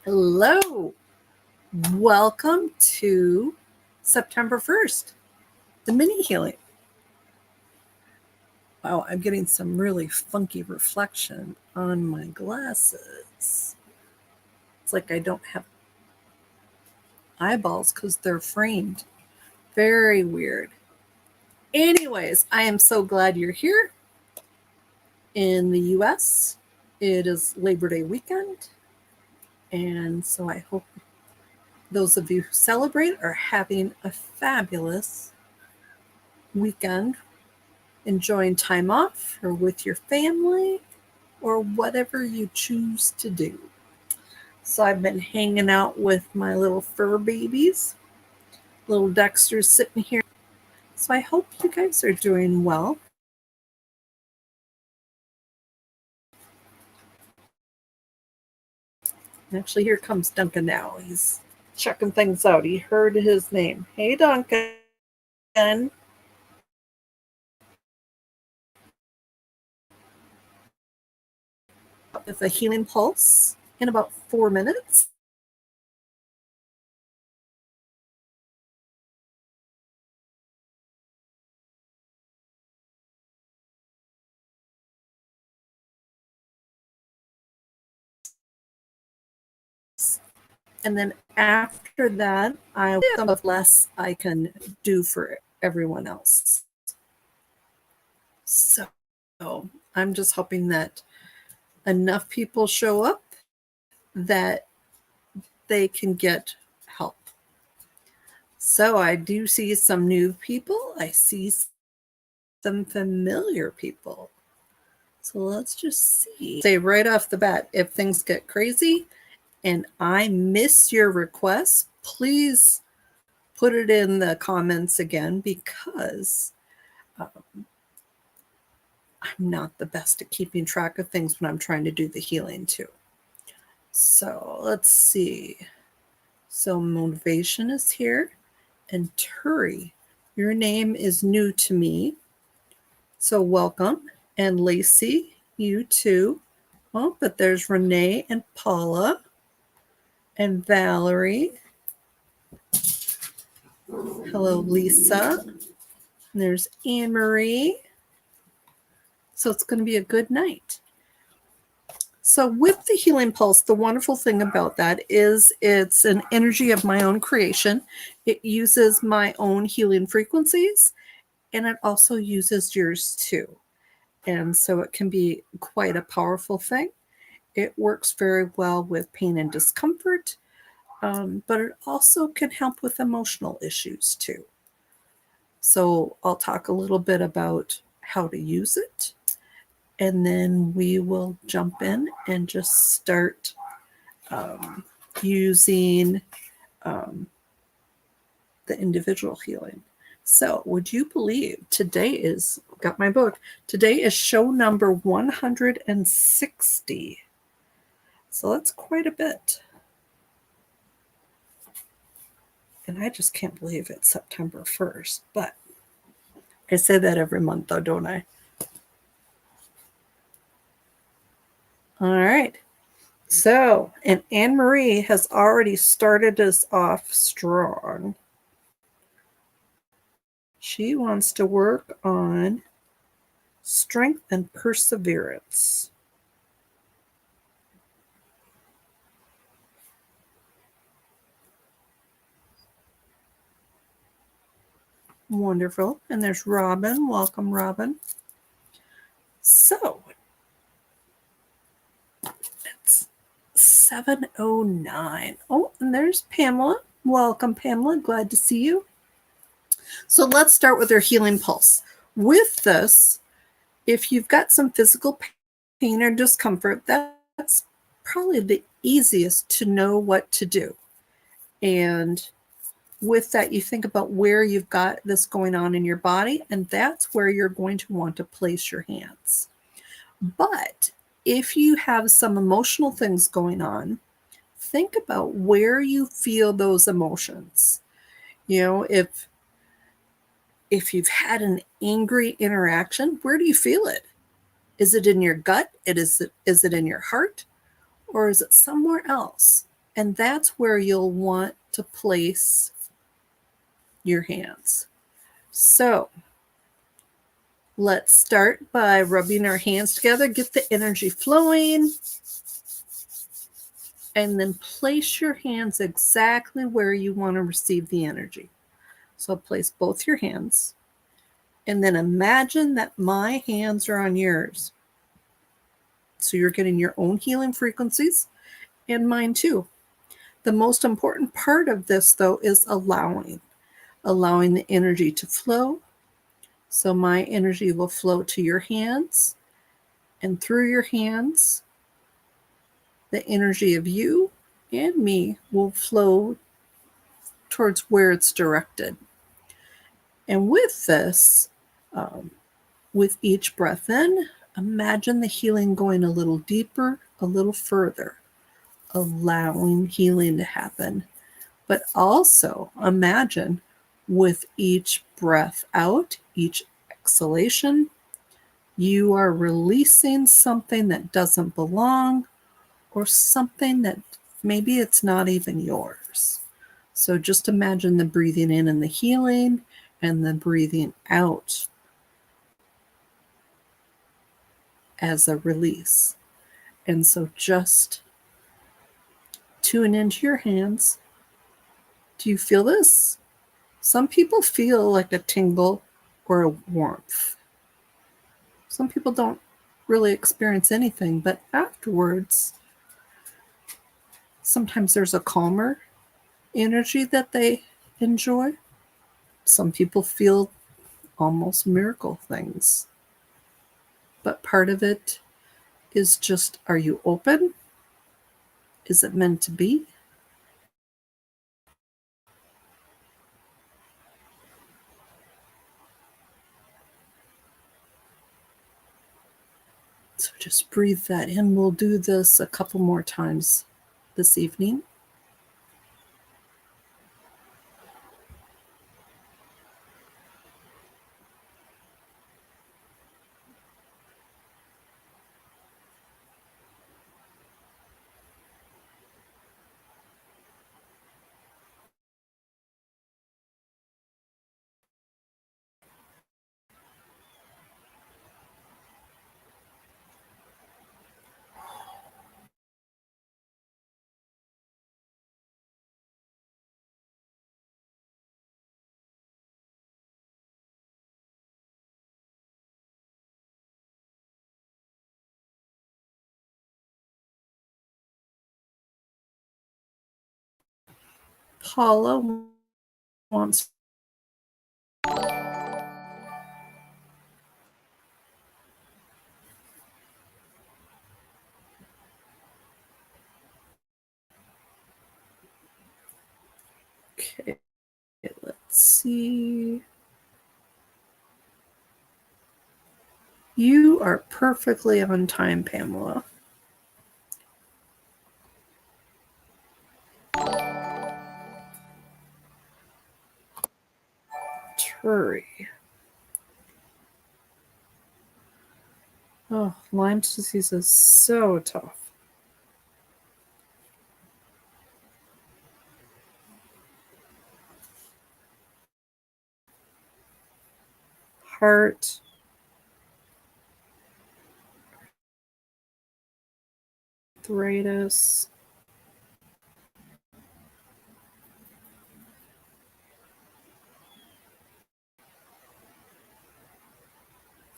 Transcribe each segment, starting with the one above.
Hello. Welcome to September 1st, the mini healing. Wow, I'm getting some really funky reflection on my glasses. It's like I don't have eyeballs because they're framed. Very weird. Anyways, I am so glad you're here. In the US, it is Labor Day weekend. And so I hope those of you who celebrate are having a fabulous weekend, enjoying time off or with your family or whatever you choose to do. So I've been hanging out with my little fur babies. Little Dexter's sitting here. So I hope you guys are doing well. Actually, here comes Duncan now. He's checking things out. He heard his name. Hey, Duncan. With a healing pulse in about 4 minutes. And then after that, I some of less I can do for everyone else. So I'm just hoping that enough people show up that they can get help. So I do see some new people. I see some familiar people. So let's just see. Say right off the bat, if things get crazy and I miss your request, please put it in the comments again because I'm not the best at keeping track of things when I'm trying to do the healing too. So let's see. So motivation is here. And Turi, your name is new to me. So welcome. And Lacey, you too. Oh, but there's Renee and Paula and Valerie. Hello, Lisa. And there's Anne Marie. So it's going to be a good night. So with the Healing Pulse, the wonderful thing about that is it's an energy of my own creation. It uses my own healing frequencies, and it also uses yours too. And so it can be quite a powerful thing. It works very well with pain and discomfort, but it also can help with emotional issues too. So I'll talk a little bit about how to use it, and then we will jump in and just start using the individual healing. So would you believe today is, got my book, today is show number 160. So that's quite a bit. And I just can't believe it's September 1st. But I say that every month though, don't I? All right. So, and Anne Marie has already started us off strong. She wants to work on strength and perseverance. Wonderful. And there's Robin. Welcome, Robin. So, it's 7:09. Oh, and there's Pamela. Welcome, Pamela. Glad to see you. So let's start with our healing pulse. With this, if you've got some physical pain or discomfort, that's probably the easiest to know what to do. And with that, you think about where you've got this going on in your body, and that's where you're going to want to place your hands. But if you have some emotional things going on, think about where you feel those emotions. You know, if you've had an angry interaction, where do you feel it? Is it in your gut? Is it in your heart? Or is it somewhere else? And that's where you'll want to place your hands. So let's start by rubbing our hands together, get the energy flowing, and then place your hands exactly where you want to receive the energy. So place both your hands, and then imagine that my hands are on yours. So you're getting your own healing frequencies and mine too. The most important part of this, though, is allowing the energy to flow. So my energy will flow to your hands, and through your hands, the energy of you and me will flow towards where it's directed. And with this, with each breath in, imagine the healing going a little deeper, a little further, allowing healing to happen. But also imagine with each breath out, each exhalation, you are releasing something that doesn't belong or something that maybe it's not even yours. So just imagine the breathing in and the healing and the breathing out as a release. And so just tune into your hands. Do you feel this? Some people feel like a tingle or a warmth. Some people don't really experience anything, but afterwards, sometimes there's a calmer energy that they enjoy. Some people feel almost miracle things. But part of it is just, are you open? Is it meant to be? So just breathe that in. We'll do this a couple more times this evening. Paula wants. Okay, let's see. You are perfectly on time, Pamela. Turi. Oh, Lyme disease is so tough. Heart. Arthritis.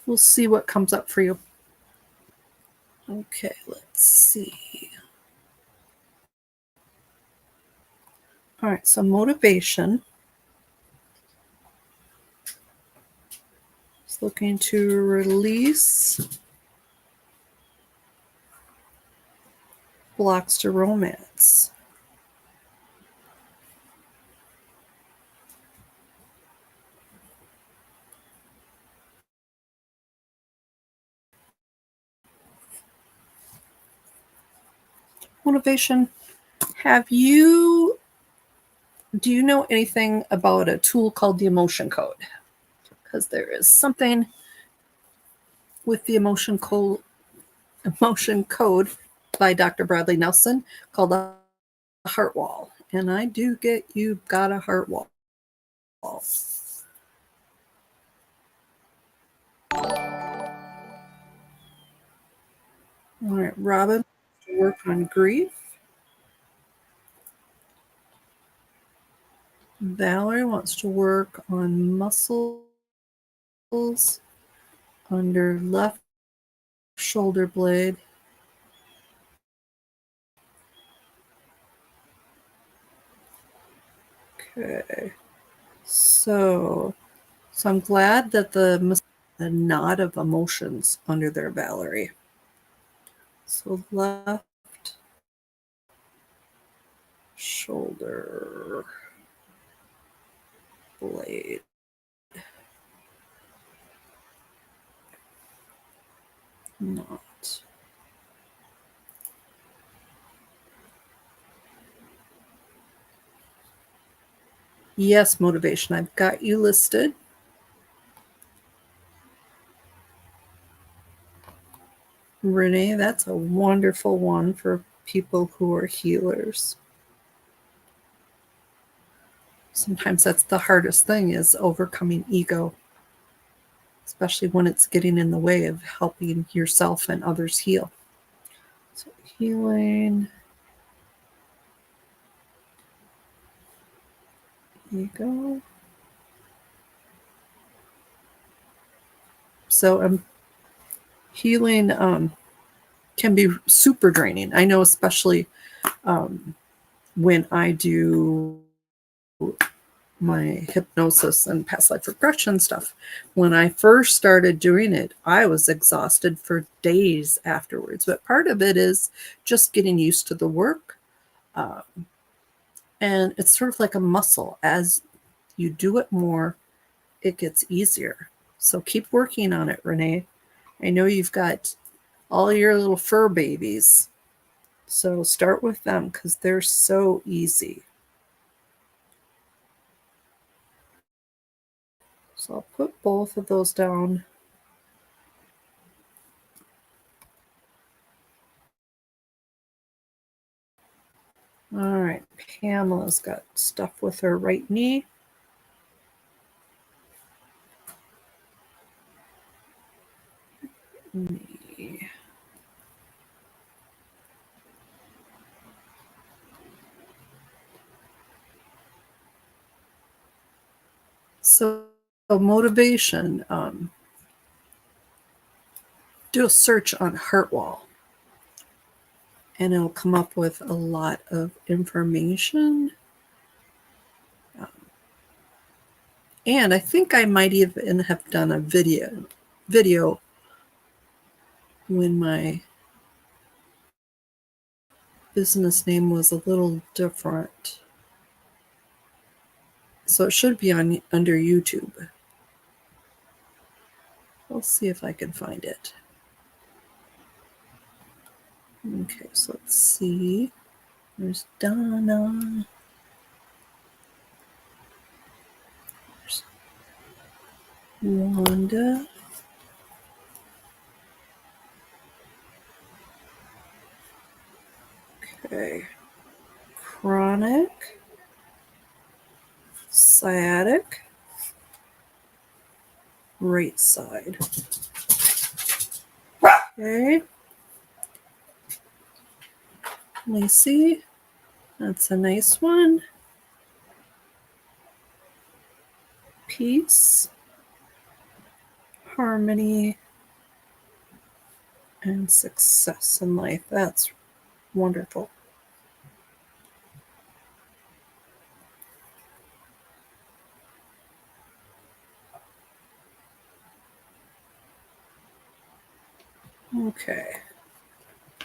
We'll see what comes up for you. Okay, let's see. All right, so motivation. It's looking to release blocks to romance. Motivation. Do you know anything about a tool called the emotion code? Because there is something with the emotion code by Dr. Bradley Nelson called the heart wall. And I do get you've got a heart wall. All right, Robin, work on grief. Valerie wants to work on muscles under left shoulder blade. Okay. So I'm glad that the knot of emotions under there, Valerie. So left shoulder blade. Knot. Yes, motivation. I've got you listed. Renee, that's a wonderful one for people who are healers. Sometimes that's the hardest thing, is overcoming ego, especially when it's getting in the way of helping yourself and others heal. So healing ego. So healing can be super draining. I know, especially when I do my hypnosis and past life regression stuff. When I first started doing it, I was exhausted for days afterwards. But part of it is just getting used to the work. And it's sort of like a muscle. As you do it more, it gets easier. So keep working on it, Renee. I know you've got all your little fur babies. So start with them because they're so easy. So I'll put both of those down. All right, Pamela's got stuff with her right knee. Knee. So motivation, do a search on Heartwall and it'll come up with a lot of information. And I think I might even have done a video when my business name was a little different. So it should be on under YouTube. I'll see if I can find it. Okay, so let's see. There's Donna. There's Wanda. Okay. Chronic. Sciatic. Right side. Okay. Lacey. That's a nice one. Peace. Harmony. And success in life. That's wonderful. Okay.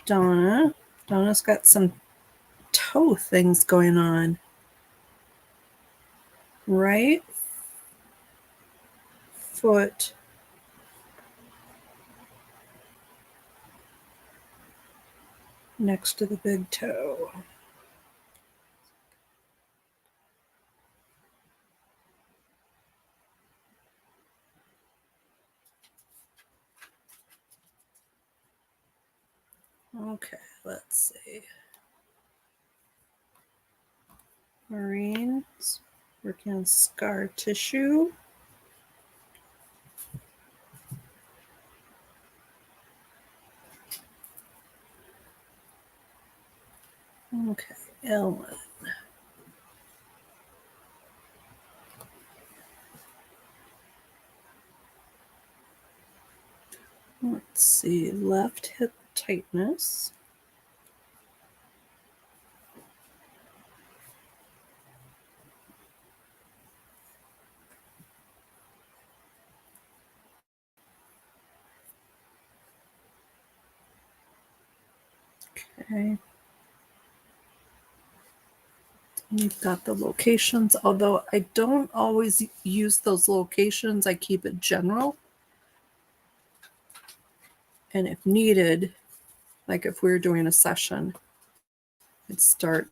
Donna. Donna's got some toe things going on. Right foot next to the big toe. Okay, let's see. Maureen's working on scar tissue. Okay, Ellen. Let's see, left hip tightness. Okay. You've got the locations, although I don't always use those locations. I keep it general. And if needed, like if we were doing a session, I'd start.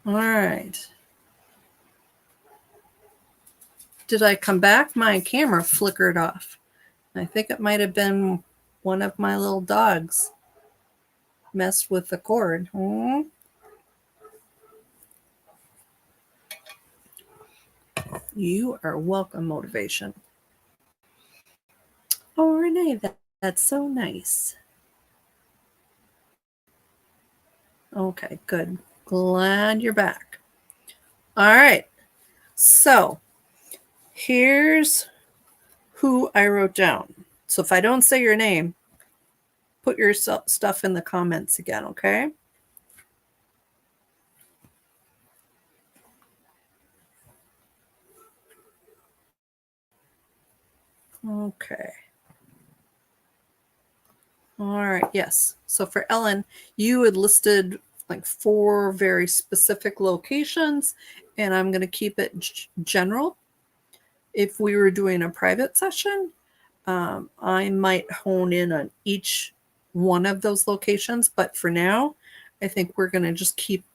All right. Did I come back? My camera flickered off. I think it might have been one of my little dogs messed with the cord. You are welcome, motivation. Oh, Renee, that's so nice. Okay, good. Glad you're back. All right. So here's who I wrote down. So if I don't say your name, put your stuff in the comments again, okay? Okay. All right, yes. So for Ellen, you had listed like 4 very specific locations, and I'm going to keep it general. If we were doing a private session, I might hone in on each one of those locations, but for now, I think we're going to just keep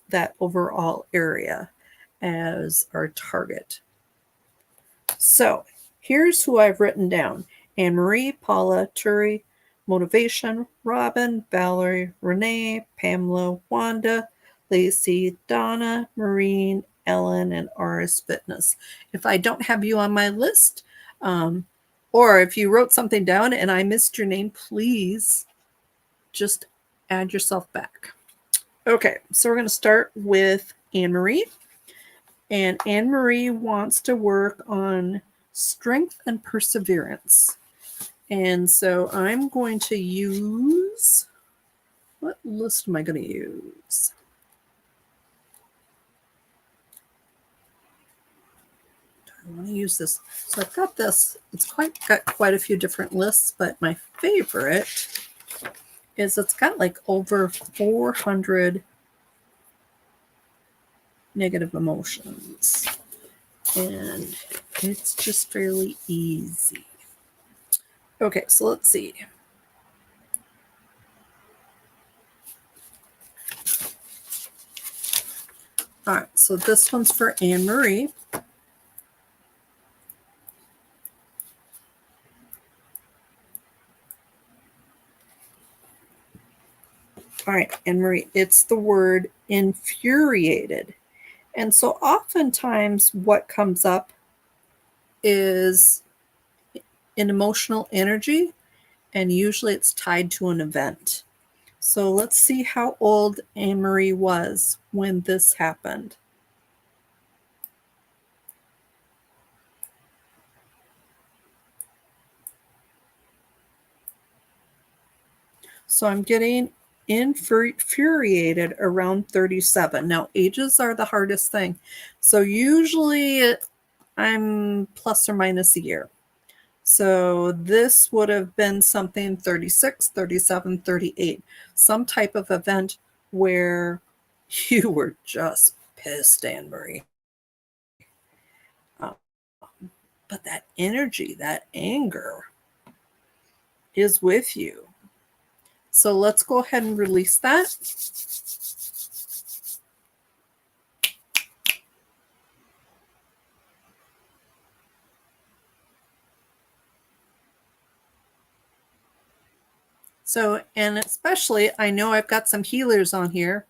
that overall area as our target. So here's who I've written down: Anne Marie, Paula, Turi, Motivation, Robin, Valerie, Renee, Pamela, Wanda, Lacey, Donna, Maureen, Ellen, and RS Fitness. If I don't have you on my list, or if you wrote something down and I missed your name, please just add yourself back. Okay, so we're going to start with Anne Marie. And Anne Marie wants to work on strength and perseverance. And so I'm going to use, what list am I going to use? I want to use this. So I've got this. It's got quite a few different lists, but my favorite is it's got like over 400 negative emotions. And it's just fairly easy. Okay, so let's see. All right, so this one's for Anne Marie. All right, Anne Marie, it's the word infuriated. And so oftentimes what comes up is an emotional energy, and usually it's tied to an event. So let's see how old Anne Marie was when this happened. So I'm getting infuriated around 37. Now, ages are the hardest thing. So usually I'm plus or minus a year. So this would have been something 36, 37, 38, some type of event where you were just pissed, Anne Marie. But that energy, that anger is with you. So let's go ahead and release that. So, and especially, I know I've got some healers on here.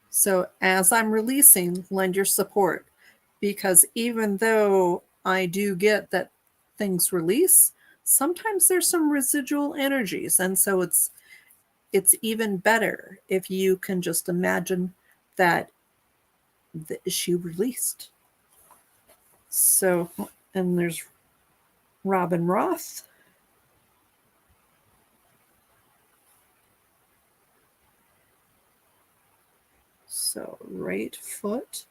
So as I'm releasing, lend your support, because even though I do get that things release, sometimes there's some residual energies. And so it's even better if you can just imagine that the issue released. So, and there's Robin Roth. So right foot.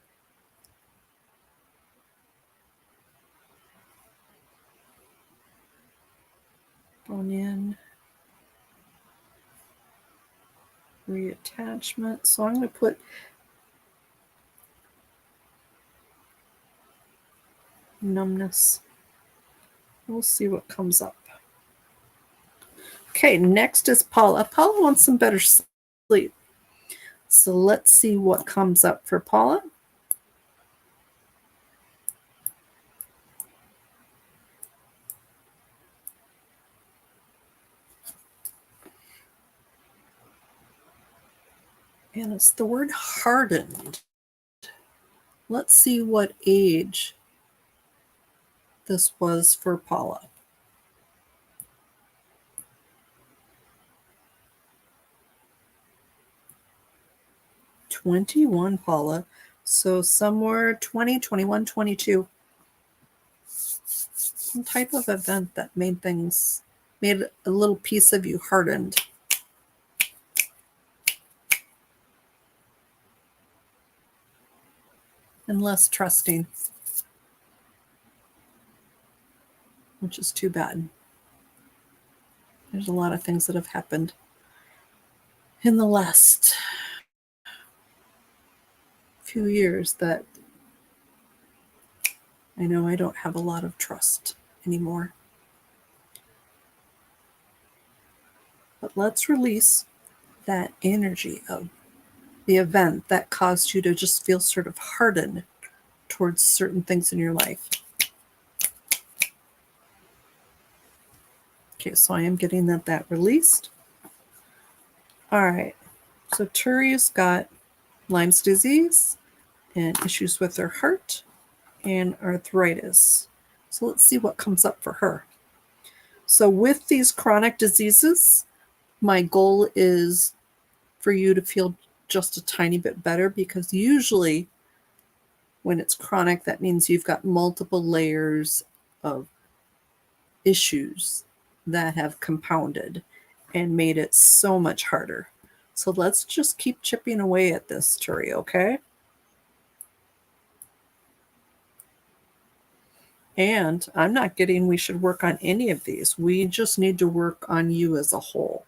Bone in. Reattachment. So I'm going to put numbness. We'll see what comes up. Okay, next is Paula. Paula wants some better sleep. So let's see what comes up for Paula. And it's the word hardened. Let's see what age this was for Paula. '21, Paula. So somewhere 20, 21, 22. Some type of event that made a little piece of you hardened. And less trusting, which is too bad. There's a lot of things that have happened in the last few years that I know I don't have a lot of trust anymore. But let's release that energy of the event that caused you to just feel sort of hardened towards certain things in your life. Okay, so I am getting that released. All right, so Turi's got Lyme's disease and issues with her heart and arthritis. So let's see what comes up for her. So with these chronic diseases, my goal is for you to feel just a tiny bit better, because usually when it's chronic, that means you've got multiple layers of issues that have compounded and made it so much harder. So let's just keep chipping away at this, Turi, okay? And I'm not getting we should work on any of these. We just need to work on you as a whole.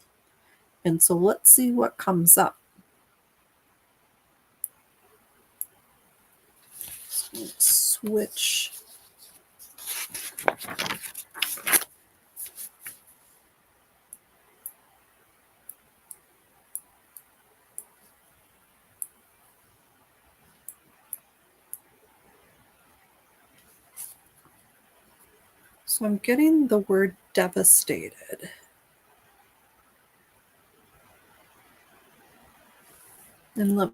And so let's see what comes up. Switch. So I'm getting the word devastated. And let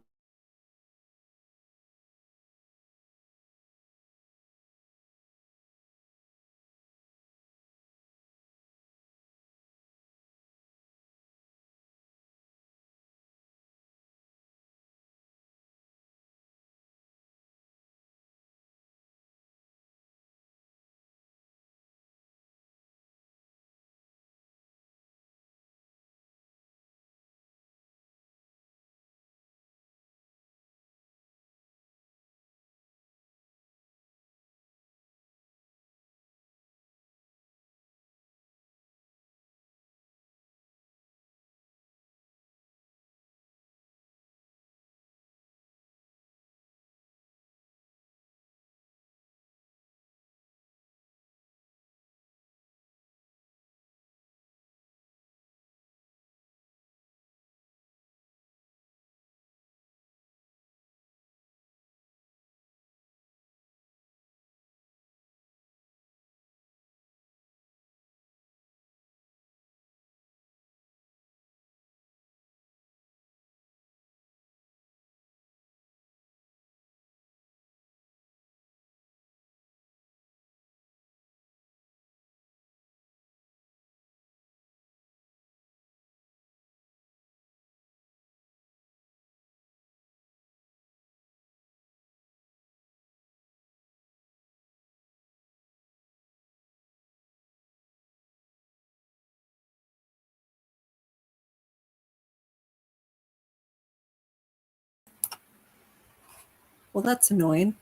well, that's annoying.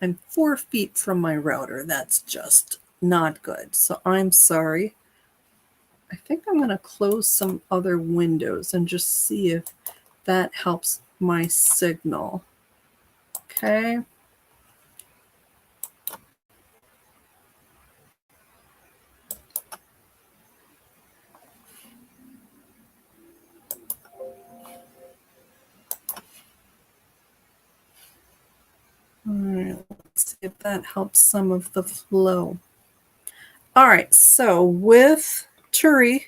I'm 4 feet from my router. That's just not good. So I'm sorry. I think I'm going to close some other windows and just see if that helps my signal. Okay. All right, let's see if that helps some of the flow. All right, so with Turi,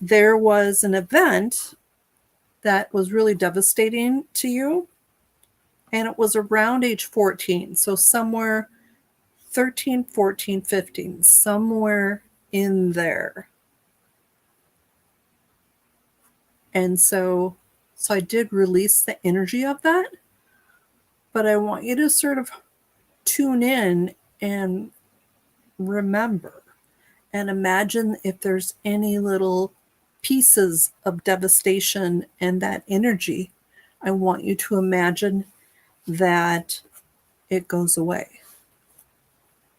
there was an event that was really devastating to you, and it was around age 14. So somewhere 13, 14, 15, somewhere in there. And so I did release the energy of that, but I want you to sort of tune in and remember and imagine if there's any little pieces of devastation and that energy. I want you to imagine that it goes away,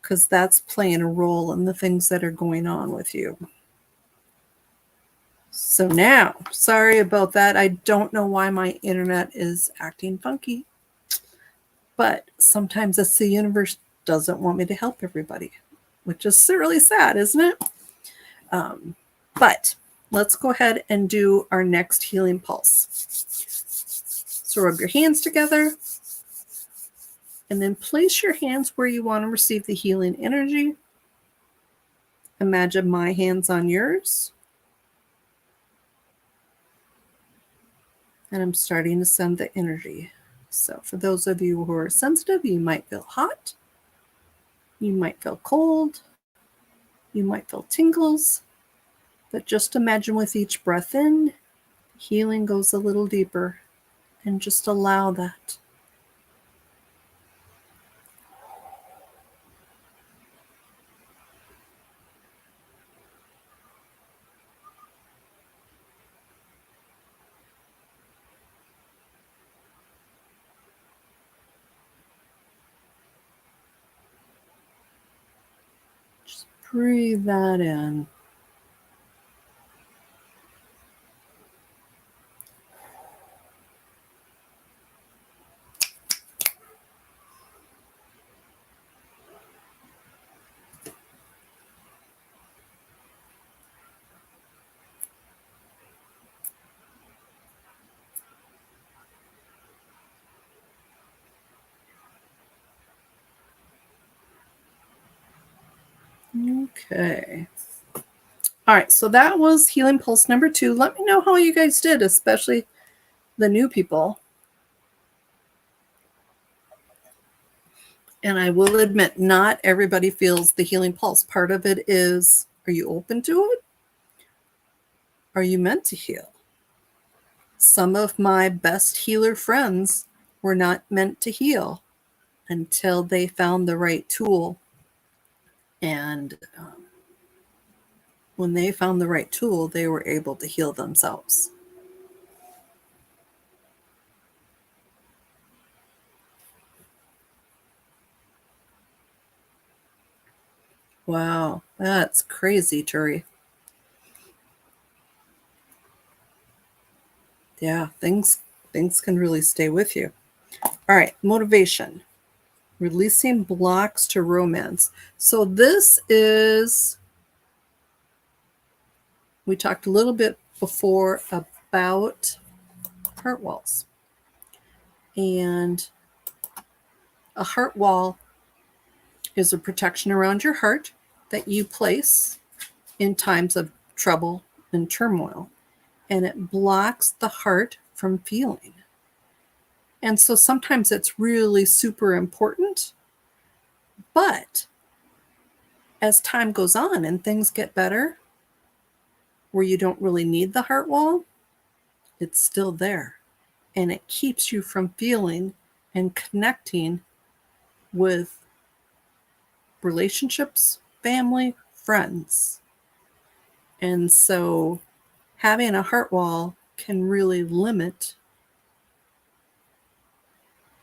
because that's playing a role in the things that are going on with you. So now, sorry about that. I don't know why my internet is acting funky, but sometimes it's the universe doesn't want me to help everybody, which is really sad, isn't it? But let's go ahead and do our next healing pulse. So rub your hands together and then place your hands where you want to receive the healing energy. Imagine my hands on yours. And I'm starting to send the energy. So for those of you who are sensitive, you might feel hot. You might feel cold. You might feel tingles. But just imagine with each breath in, healing goes a little deeper, and just allow that. Just breathe that in. Okay. All right, so that was Healing Pulse number 2. Let me know how you guys did, especially the new people. And I will admit, not everybody feels the healing pulse. Part of it is, are you open to it? Are you meant to heal? Some of my best healer friends were not meant to heal until they found the right tool. And when they found the right tool, they were able to heal themselves. Wow, that's crazy, Turi. Yeah, things can really stay with you. All right, motivation. Releasing blocks to romance. So this is, we talked a little bit before about heart walls. And a heart wall is a protection around your heart that you place in times of trouble and turmoil. And it blocks the heart from feeling. And so sometimes it's really super important. But as time goes on and things get better, where you don't really need the heart wall, it's still there. And it keeps you from feeling and connecting with relationships, family, friends. And so having a heart wall can really limit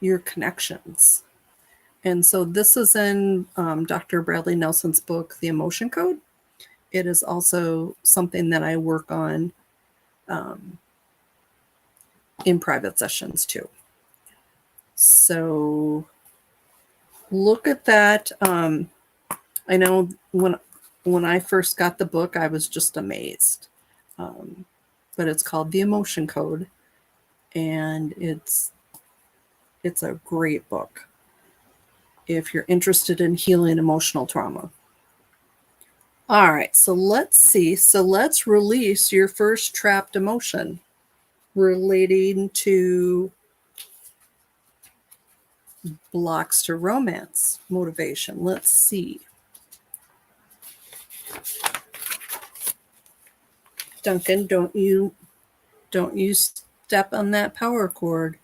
your connections. And so this is in Dr. Bradley Nelson's book, The Emotion Code. It is also something that I work on in private sessions too. So look at that. I know when I first got the book, I was just amazed. But it's called The Emotion Code, and it's a great book if you're interested in healing emotional trauma. All right, so let's see. So let's release your first trapped emotion relating to blocks to romance motivation. Let's see. Duncan, don't you step on that power cord.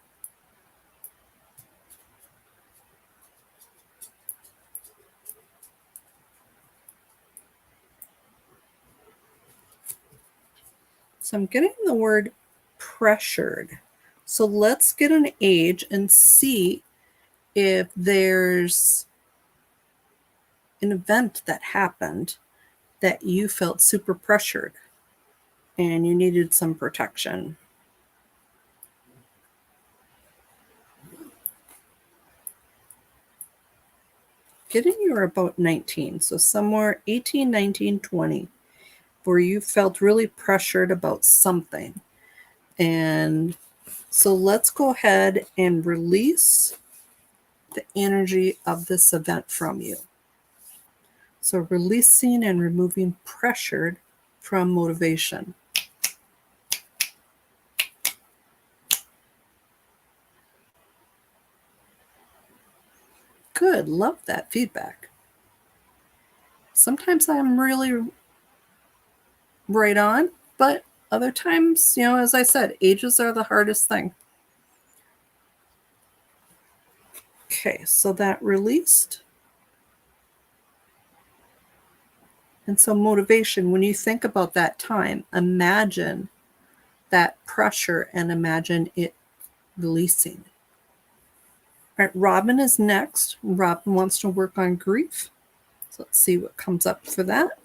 So I'm getting the word pressured. So let's get an age and see if there's an event that happened that you felt super pressured and you needed some protection. Getting you're about 19, so somewhere 18, 19, 20, where you felt really pressured about something. And so let's go ahead and release the energy of this event from you. So releasing and removing pressure from motivation. Good, love that feedback. Sometimes I'm really right on, but other times, as I said, ages are the hardest thing. Okay, so that released. And so motivation, when you think about that time, imagine that pressure and imagine it releasing. All right, Robin is next. Robin wants to work on grief. So let's see what comes up for that.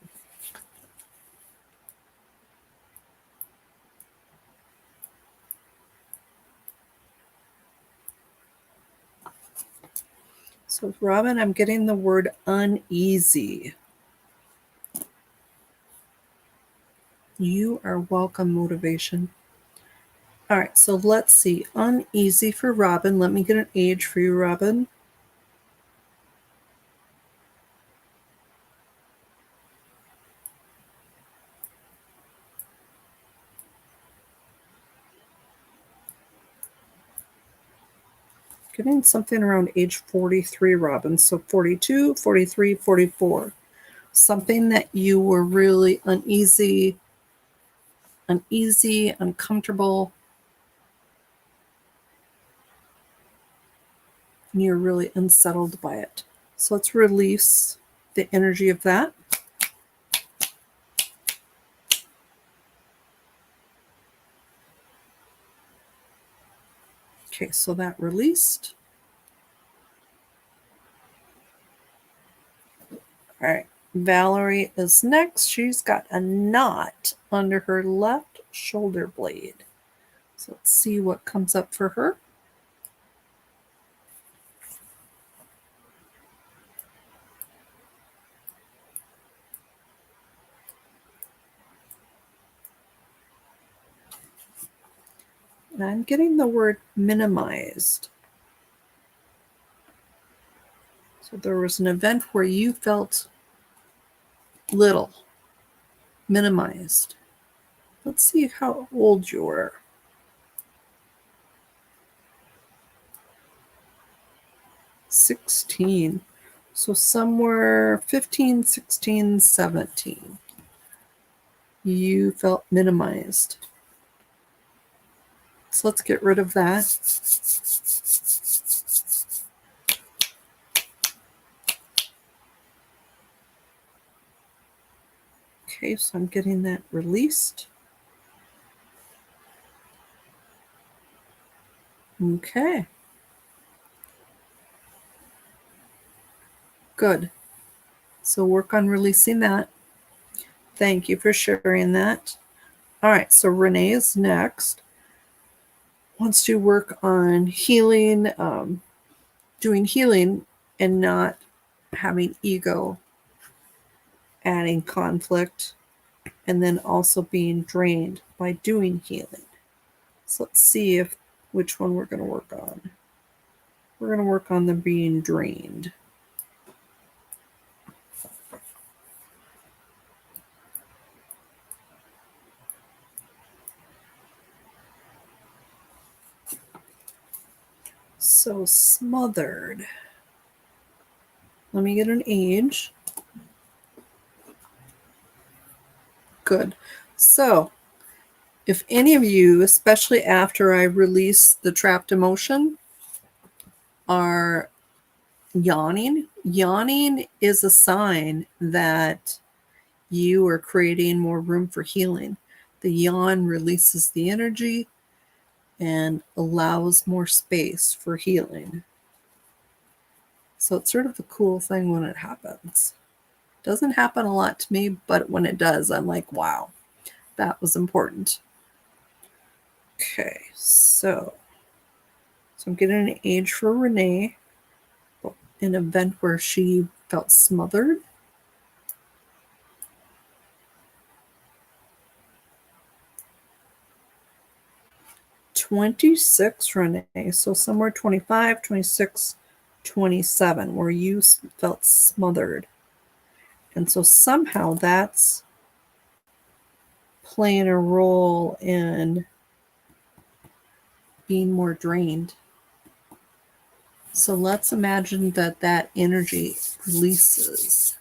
So Robin, I'm getting the word uneasy. You are welcome, motivation. All right, so let's see. Uneasy for Robin. Let me get an age for you, Robin. Getting something around age 43, Robin. So 42, 43, 44. Something that you were really uneasy, uncomfortable, and you're really unsettled by it. So let's release the energy of that. Okay, so that released. All right, Valerie is next. She's got a knot under her left shoulder blade. So let's see what comes up for her. And I'm getting the word minimized. So there was an event where you felt little, minimized. Let's see how old you were. 16. So somewhere 15, 16, 17. You felt minimized. So let's get rid of that. Okay, so I'm getting that released. Okay. Good. So work on releasing that. Thank you for sharing that. All right, so Renee is next. Wants to work on healing, doing healing and not having ego, adding conflict, and then also being drained by doing healing. So let's see which one we're going to work on. We're going to work on them being drained. So smothered. Let me get an age. Good. So if any of you, especially after I release the trapped emotion, are yawning is a sign that you are creating more room for healing. The yawn releases the energy and allows more space for healing. So it's sort of a cool thing when it happens. Doesn't happen a lot to me, but when it does, I'm like, wow, that was important. Okay, so I'm getting an age for Renee, an event where she felt smothered. "26, Renee, so somewhere 25, 26, 27, where you felt smothered. And so somehow that's playing a role in being more drained. So let's imagine that energy releases.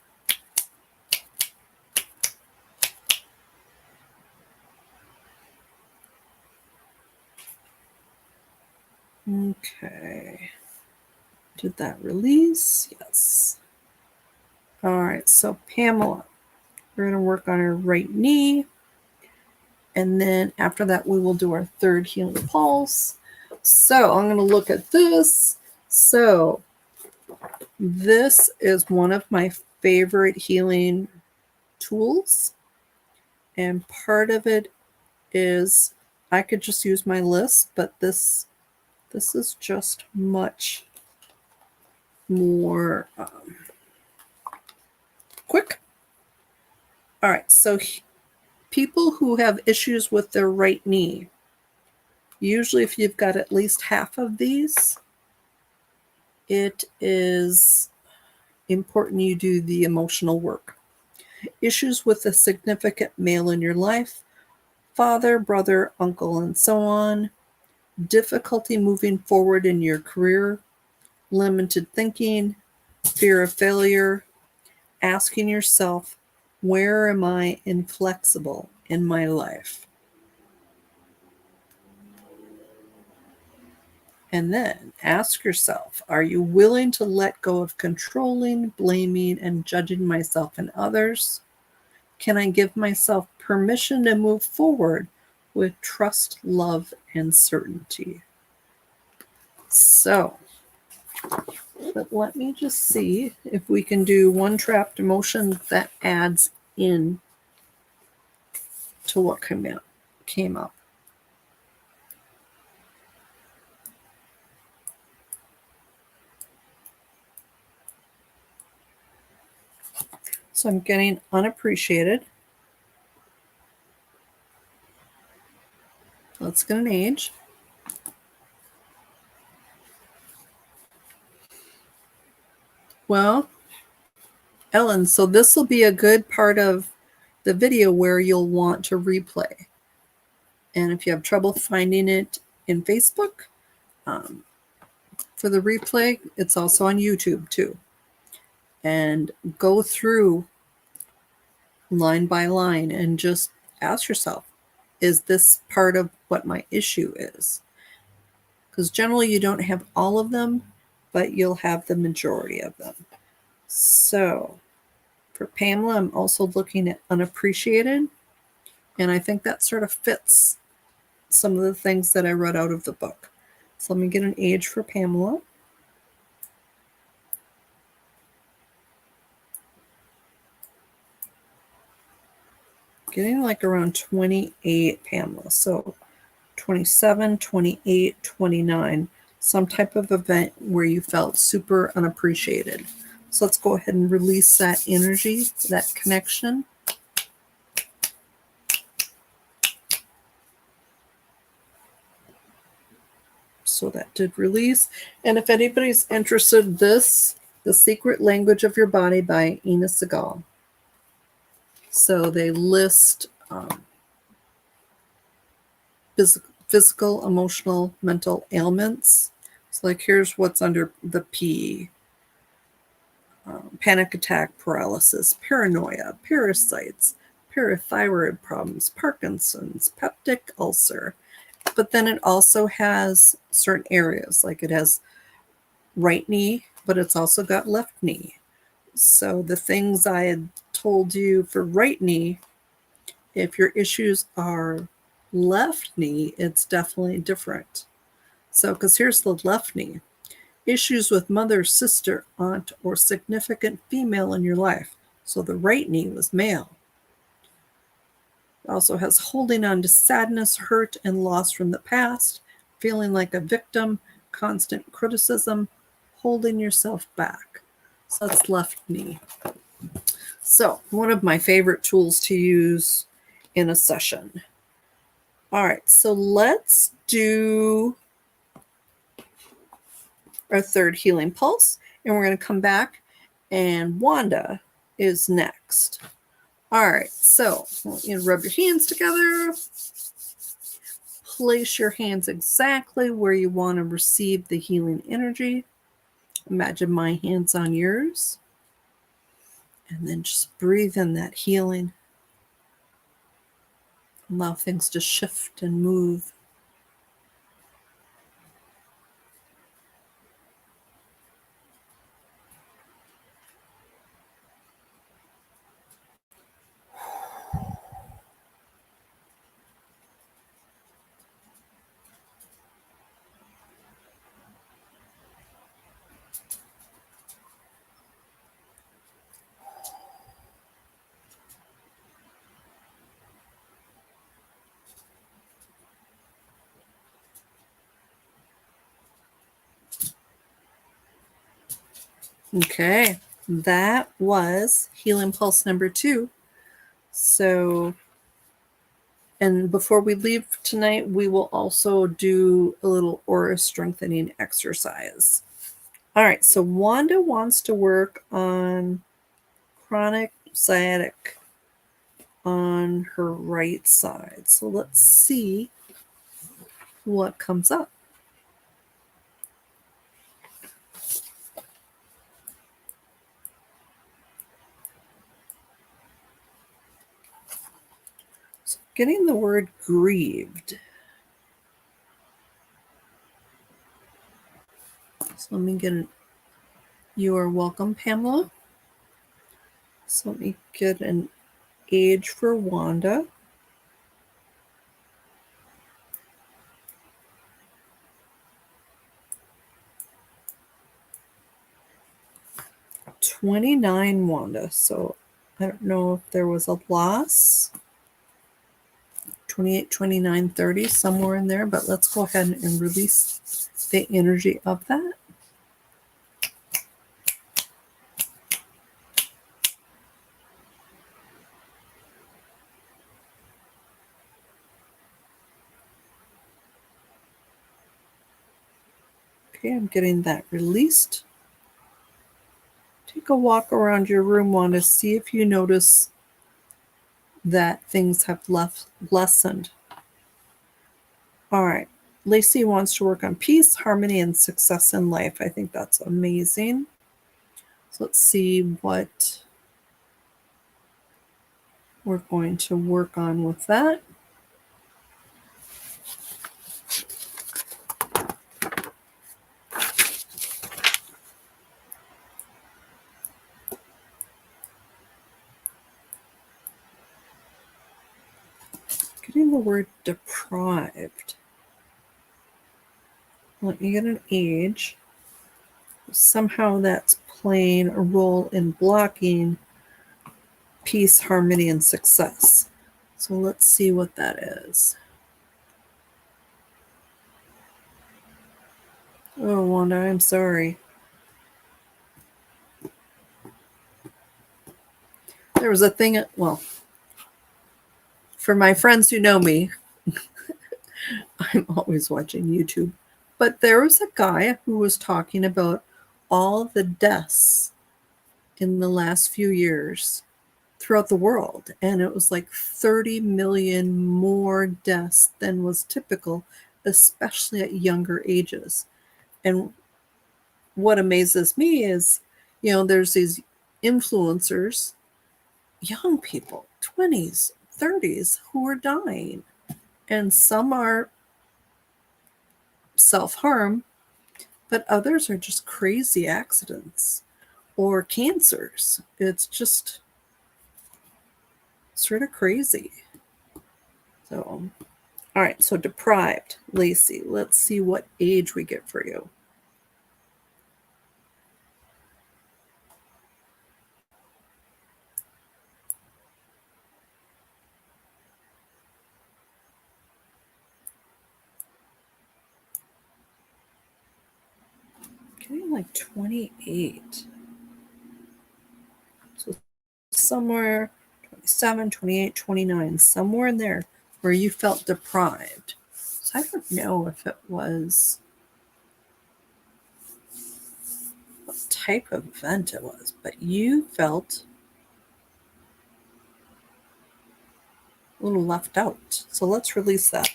Okay. Did that release? Yes. All right, so Pamela, we're going to work on her right knee. And then after that, we will do our third healing pulse. So I'm going to look at this. So this is one of my favorite healing tools. And part of it is I could just use my list, but this is just much more quick. All right, so people who have issues with their right knee, usually if you've got at least half of these, it is important you do the emotional work. Issues with a significant male in your life, father, brother, uncle, and so on. difficulty moving forward in your career, limited thinking, fear of failure, asking yourself, where am I inflexible in my life? And then ask yourself, are you willing to let go of controlling, blaming, and judging myself and others? Can I give myself permission to move forward with trust, love, and certainty? So, but let me just see if we can do one trapped emotion that adds in to what came up. So I'm getting unappreciated. Let's get an age. Well, Ellen, so this will be a good part of the video where you'll want to replay. And if you have trouble finding it in Facebook, for the replay, it's also on YouTube too. And go through line by line and just ask yourself, is this part of what my issue is? Because generally you don't have all of them, but you'll have the majority of them. So for Pamela, I'm also looking at unappreciated. And I think that sort of fits some of the things that I read out of the book. So let me get an age for Pamela. Getting like around 28, Pamela. So 27, 28, 29. Some type of event where you felt super unappreciated. So let's go ahead and release that energy, that connection. So that did release. And if anybody's interested, this, The Secret Language of Your Body by Ina Segal. So they list physical, emotional, mental ailments. So like here's what's under the P. Panic attack, paralysis, paranoia, parasites, parathyroid problems, Parkinson's, peptic ulcer. But then it also has certain areas, like it has right knee, but it's also got left knee. So the things I had told you for right knee, if your issues are left knee, it's definitely different. So, because here's the left knee. Issues with mother, sister, aunt, or significant female in your life. So the right knee was male. It also has holding on to sadness, hurt, and loss from the past, feeling like a victim, constant criticism, holding yourself back. So that's left knee. So one of my favorite tools to use in a session. All right, so let's do our third healing pulse, and we're going to come back, and Wanda is next. All right, so you rub your hands together. Place your hands exactly where you want to receive the healing energy. Imagine my hands on yours. And then just breathe in that healing. Allow things to shift and move. Okay, that was healing pulse number 2. So, and before we leave tonight, we will also do a little aura strengthening exercise. All right, so Wanda wants to work on chronic sciatic on her right side. So let's see what comes up. So getting the word grieved. So let me get you are welcome, Pamela. So let me get an age for Wanda. "29, Wanda." So I don't know if there was a loss. 28, 29, 30, somewhere in there, but let's go ahead and release the energy of that. Okay, I'm getting that released. Take a walk around your room, Wanda. See if you notice that things have lessened. All right. Lacey wants to work on peace, harmony, and success in life. I think that's amazing. So let's see what we're going to work on with that. Getting the word deprived. Let me get an age. Somehow that's playing a role in blocking peace, harmony, and success. So let's see what that is. Oh, Wanda, I'm sorry. There was a thing, well, for my friends who know me, I'm always watching YouTube, but there was a guy who was talking about all the deaths in the last few years throughout the world, and it was like 30 million more deaths than was typical, especially at younger ages. And what amazes me is, there's these influencers, young people, 20s, 30s, who are dying. And some are self-harm, but others are just crazy accidents or cancers. It's just sort of crazy. So, all right, so deprived, Lacey. Let's see what age we get for you. Getting like 28. So somewhere 27, 28, 29, somewhere in there where you felt deprived. So I don't know if it was what type of event it was, but you felt a little left out. So let's release that.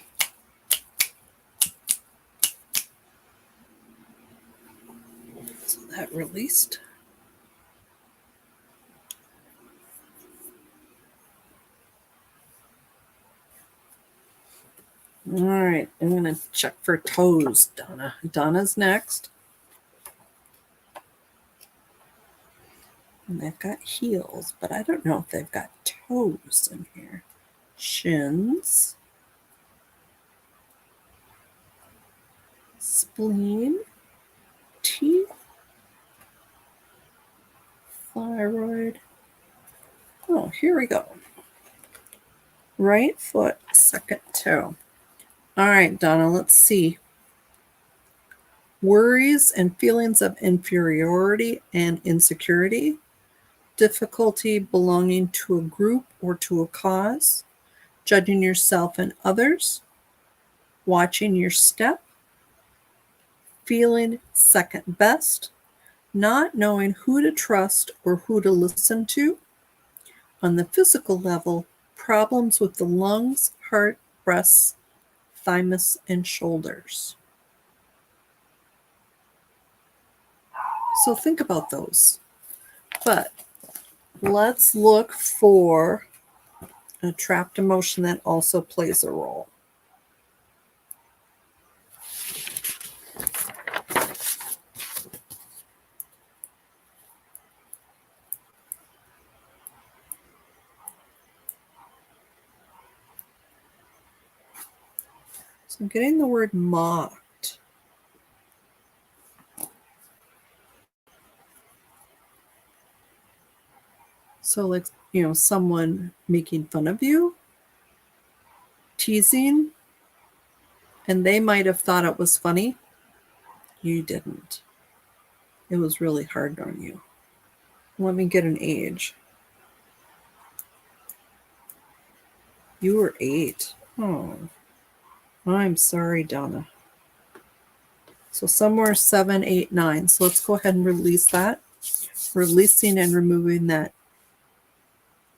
So that released. All right, I'm going to check for toes, Donna. Donna's next. And they've got heels, but I don't know if they've got toes in here. Shins. Spleen. Teeth. Thyroid. Oh, here we go. Right foot, second toe. All right, Donna, let's see. Worries and feelings of inferiority and insecurity. Difficulty belonging to a group or to a cause. Judging yourself and others. Watching your step. Feeling second best. Not knowing who to trust or who to listen to. On the physical level, problems with the lungs, heart, breasts, thymus and shoulders. So think about those. But let's look for a trapped emotion that also plays a role. So I'm getting the word mocked. So like, someone making fun of you, teasing, and they might have thought it was funny. You didn't. It was really hard on you. Let me get an age. You were 8. Oh, I'm sorry, Donna. So somewhere 7, 8, 9. So let's go ahead and release that. Releasing and removing that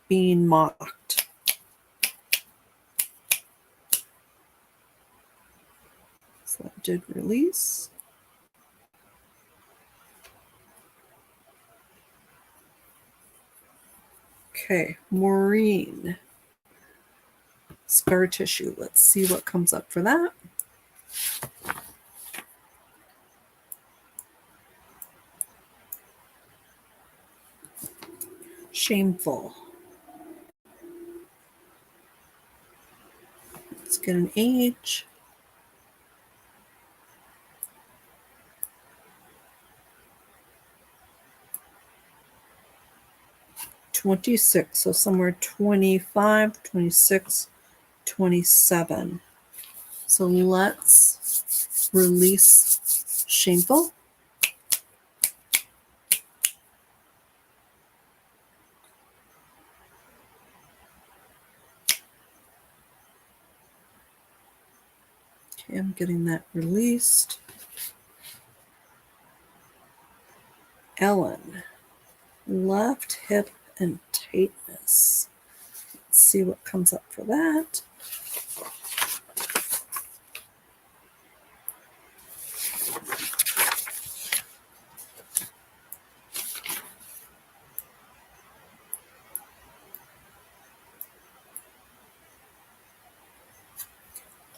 being mocked. So that did release. Okay, Maureen. Scar tissue. Let's see what comes up for that. Shameful. Let's get an age. $26. So somewhere 25, 26, 27. So let's release shameful. Okay, I'm getting that released. Ellen, left hip and tightness. Let's see what comes up for that.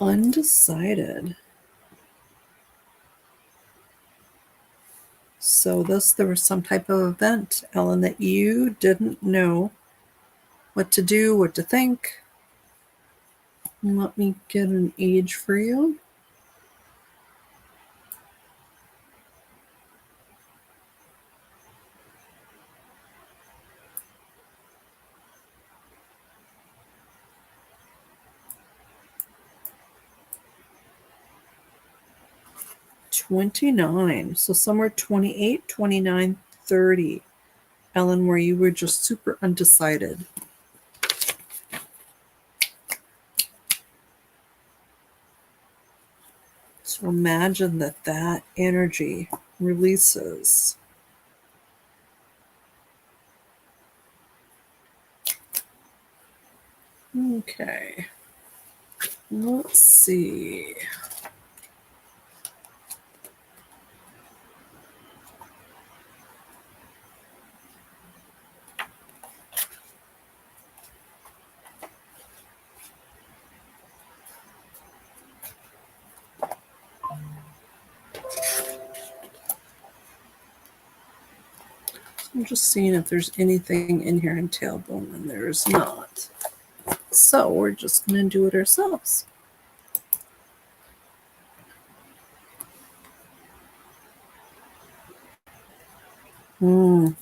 Undecided. So there was some type of event, Ellen, that you didn't know what to do, what to think. Let me get an age for you. $29. So somewhere 28, 29, 30. Ellen, where you were just super undecided. So imagine that energy releases. Okay. Let's see. I'm just seeing if there's anything in here in tailbone, and there's not. So we're just going to do it ourselves. Well,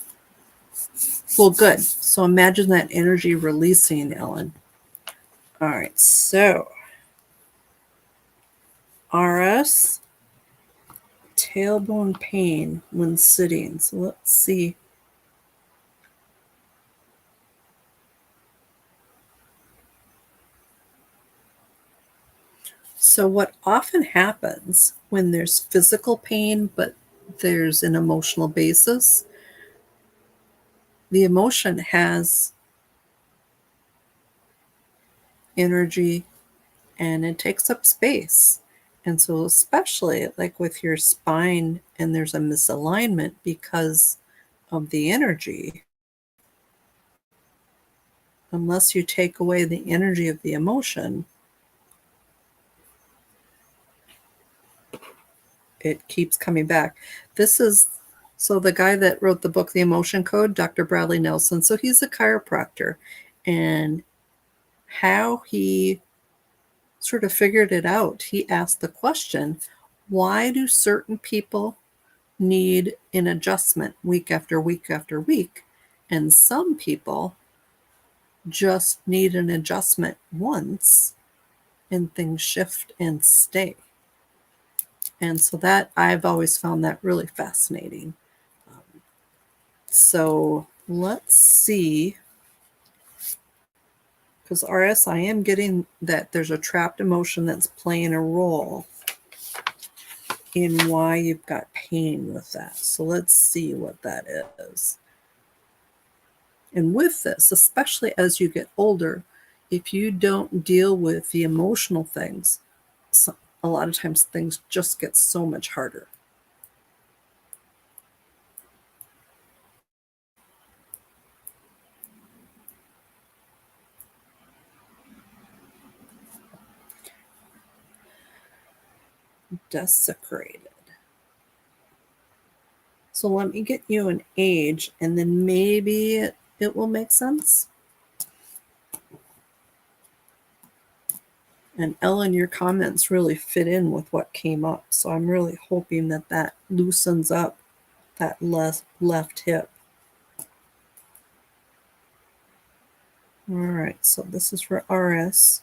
good. So imagine that energy releasing, Ellen. All right, so RS, tailbone pain when sitting. So let's see. So what often happens when there's physical pain, but there's an emotional basis, the emotion has energy and it takes up space. And so, especially like with your spine, and there's a misalignment because of the energy, unless you take away the energy of the emotion, it keeps coming back. This is so the guy that wrote the book, The Emotion Code, Dr. Bradley Nelson. So he's a chiropractor, and how he sort of figured it out, he asked the question, why do certain people need an adjustment week after week after week, and some people just need an adjustment once and things shift and stay? And so that I've always found that really fascinating. So let's see, because RS, I am getting that there's a trapped emotion that's playing a role in why you've got pain with that. So let's see what that is. And with this, especially as you get older, if you don't deal with the emotional things, a lot of times things just get so much harder. Desecrated. So let me get you an age, and then maybe it will make sense. And Ellen, your comments really fit in with what came up. So I'm really hoping that that loosens up that left hip. All right, so this is for RS.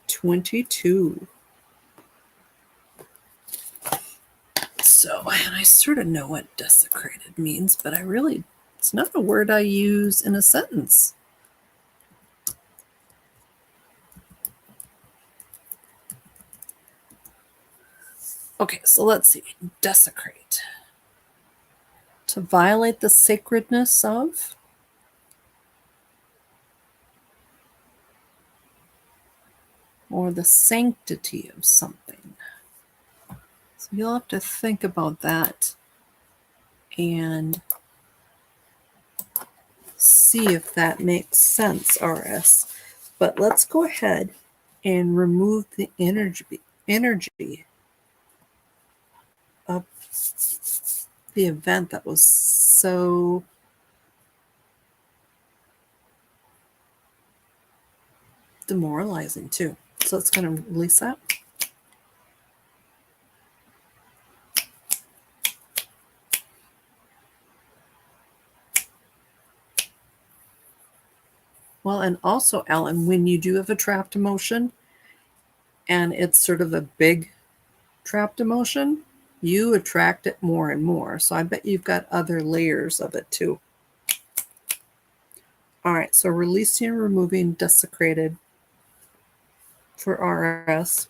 $22. So, and I sort of know what desecrated means, but it's not a word I use in a sentence. Okay, so let's see. Desecrate. To violate the sacredness of. Or the sanctity of something. So you'll have to think about that and see if that makes sense, RS. But let's go ahead and remove the energy of the event that was so demoralizing too. So it's going to release that. Well, and also, Ellen, when you do have a trapped emotion and it's sort of a big trapped emotion, you attract it more and more. So I bet you've got other layers of it too. All right, so releasing and removing desecrated for RS.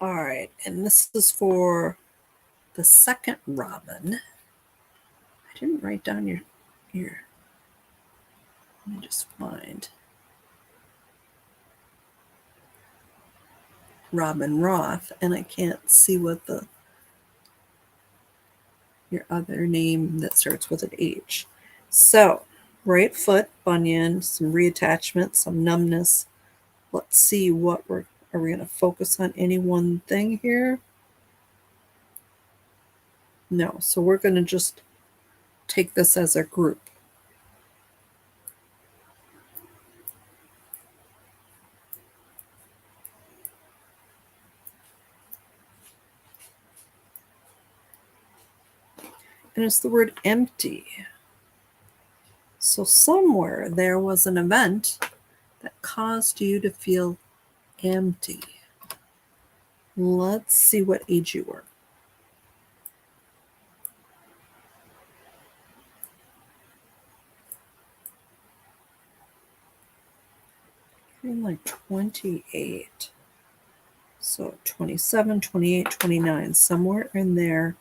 All right, and this is for the second Robin. I didn't write down your. Let me just find Robin Roth, and I can't see what your other name that starts with an H. So, right foot, bunion, some reattachment, some numbness. Let's see what are we going to focus on any one thing here? No, so we're going to just take this as a group. And it's the word empty. So somewhere there was an event that caused you to feel empty. Let's see what age you were. You're like 28. So 27, 28, 29, somewhere in there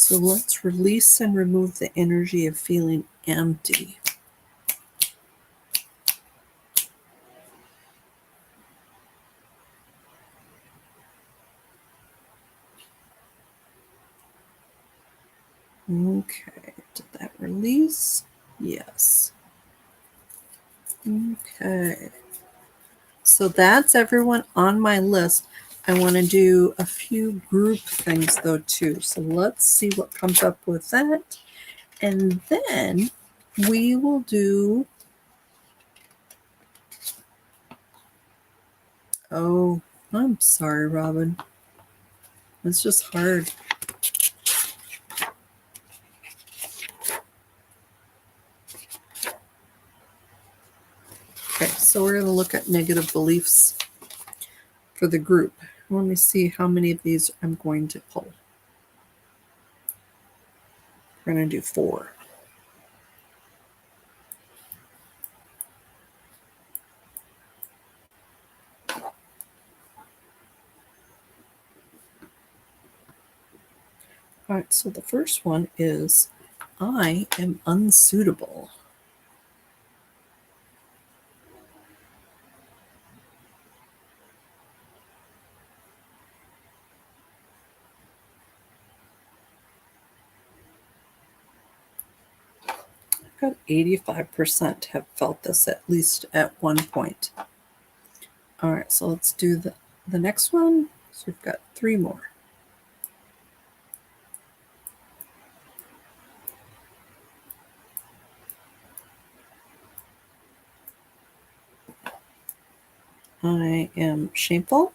So let's release and remove the energy of feeling empty. Okay, did that release? Yes. Okay. So that's everyone on my list. I want to do a few group things though too. So let's see what comes up with that. And then we will do, oh, I'm sorry, Robin. It's just hard. Okay, so we're going to look at negative beliefs for the group. Let me see how many of these I'm going to pull. We're going to do 4. All right, so the first one is I am unsuitable. I've got 85% have felt this at least at one point. All right, so let's do the next one. So we've got 3 more. I am shameful.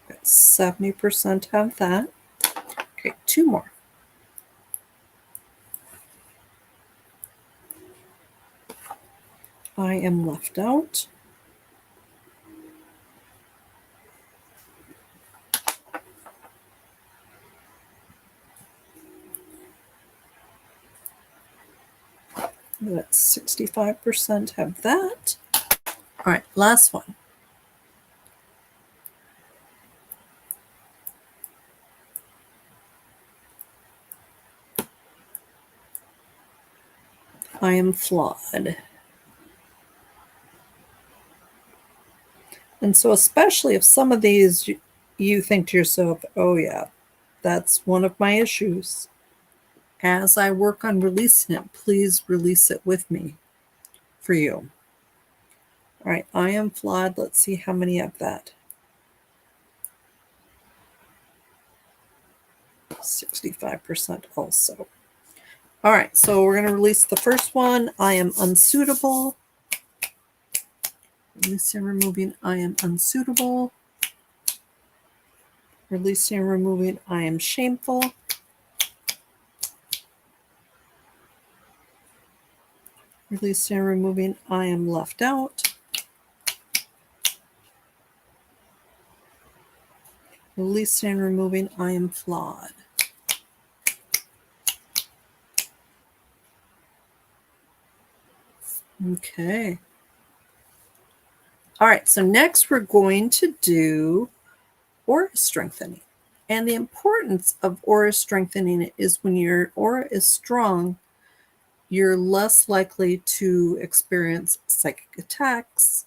Got 70% have that. Okay, 2 more. I am left out. That's 65% have that. All right, last one. I am flawed. And so, especially if some of these you think to yourself, oh, yeah, that's one of my issues. As I work on releasing it, please release it with me for you. All right, I am flawed. Let's see how many of that. 65% also. All right, so we're going to release the first one. I am unsuitable. Releasing and removing, I am unsuitable. Releasing and removing, I am shameful. Releasing and removing, I am left out. Releasing and removing, I am flawed. Okay. All right, so next we're going to do aura strengthening. And the importance of aura strengthening is when your aura is strong, you're less likely to experience psychic attacks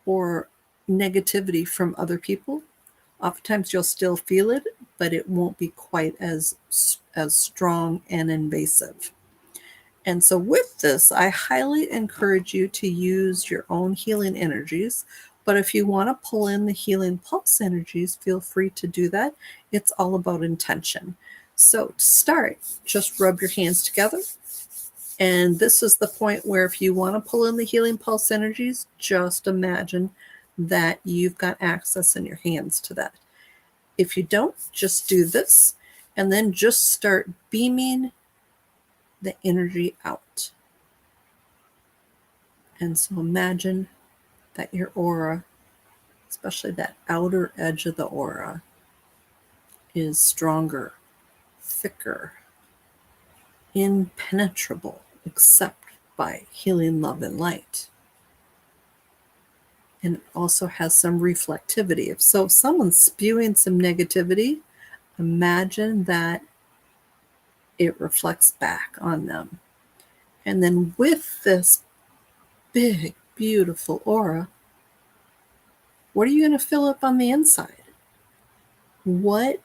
or negativity from other people. Oftentimes you'll still feel it, but it won't be quite as strong and invasive. And so with this, I highly encourage you to use your own healing energies. But if you want to pull in the healing pulse energies, feel free to do that. It's all about intention. So to start, just rub your hands together. And this is the point where if you want to pull in the healing pulse energies, just imagine that you've got access in your hands to that. If you don't, just do this and then just start beaming the energy out. And so imagine that your aura, especially that outer edge of the aura, is stronger, thicker, impenetrable, except by Healing Love and Light. And it also has some reflectivity. So if someone's spewing some negativity, imagine that it reflects back on them. And then with this big, beautiful aura, what are you going to fill up on the inside? What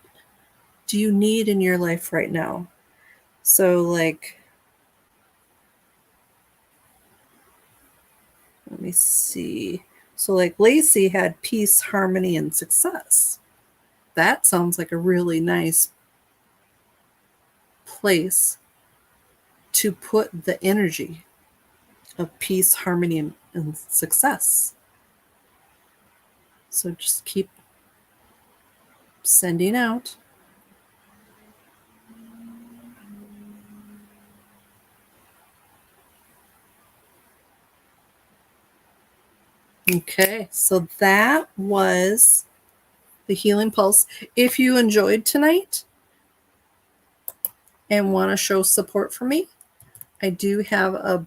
do you need in your life right now? So, like, let me see. So, like, Lacey had peace, harmony, and success. That sounds like a really nice place to put the energy of peace, harmony, and success. So just keep sending out. Okay, so that was the Healing Pulse. If you enjoyed tonight and want to show support for me, I do have a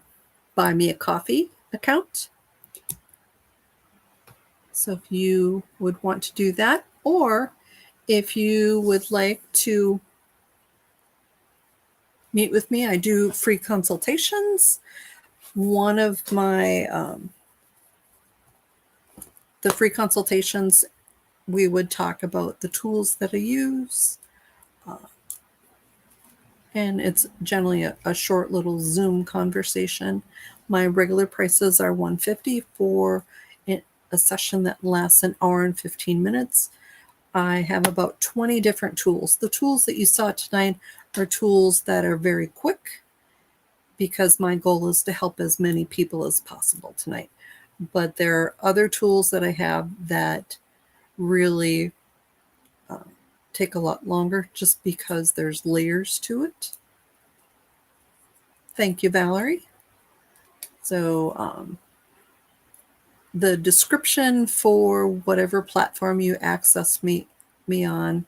Buy Me a Coffee account. So if you would want to do that, or if you would like to meet with me, I do free consultations. One of my the free consultations, we would talk about the tools that I use, and it's generally a short little Zoom conversation. My regular prices are $150 for a session that lasts an hour and 15 minutes. I have about 20 different tools. The tools that you saw tonight are tools that are very quick, because my goal is to help as many people as possible tonight. But there are other tools that I have that really take a lot longer, just because there's layers to it. Thank you, Valerie. So the description for whatever platform you access me on,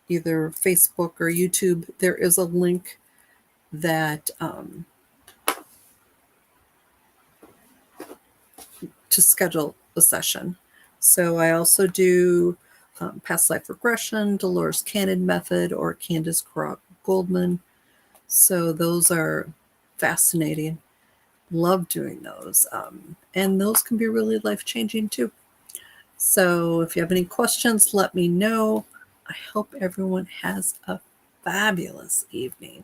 either Facebook or YouTube, there is a link that to schedule a session. So I also do past life regression, Dolores Cannon method, or Candace Goldman. So those are fascinating. Love doing those. And those can be really life-changing too. So if you have any questions, let me know. I hope everyone has a fabulous evening.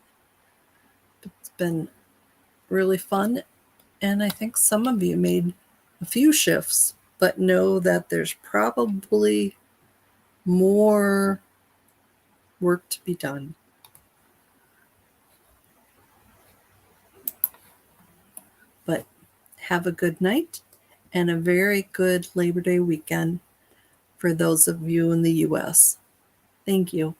It's been really fun. And I think some of you made a few shifts, but know that there's probably more work to be done. But have a good night and a very good Labor Day weekend for those of you in the U.S. Thank you.